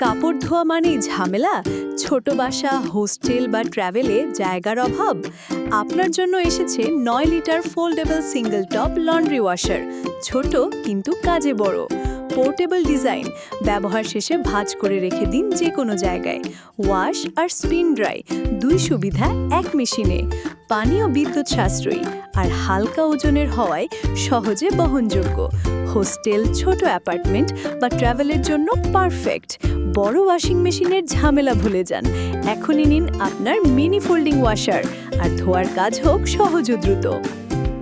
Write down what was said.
কাপড় ধোয়া মানেই ঝামেলা, ছোট বাসা, হোস্টেল বা ট্রাভেলে জায়গার অভাব। আপনার জন্য এসেছে 9 litre foldable single top laundry washer. ছোট কিন্তু কাজে বড়। পোর্টেবল ডিজাইন, ব্যবহার শেষে ভাঁজ করে রেখে দিন যে কোনো জায়গায়। ওয়াশ আর স্পিন ড্রাই, দুই সুবিধা এক মেশিনে। পানি ও বিদ্যুৎ সাশ্রয়ী আর হালকা ওজনের হওয়ায় সহজে বহনযোগ্য। হোস্টেল, ছোট অ্যাপার্টমেন্ট বা ট্রাভেলের জন্য পারফেক্ট। বড় ওয়াশিং মেশিনের ঝামেলা ভুলে যান, এখনই নিন আপনার মিনি ফোল্ডিং ওয়াশার, আর ধোয়ার কাজ হোক সহজ ও দ্রুত।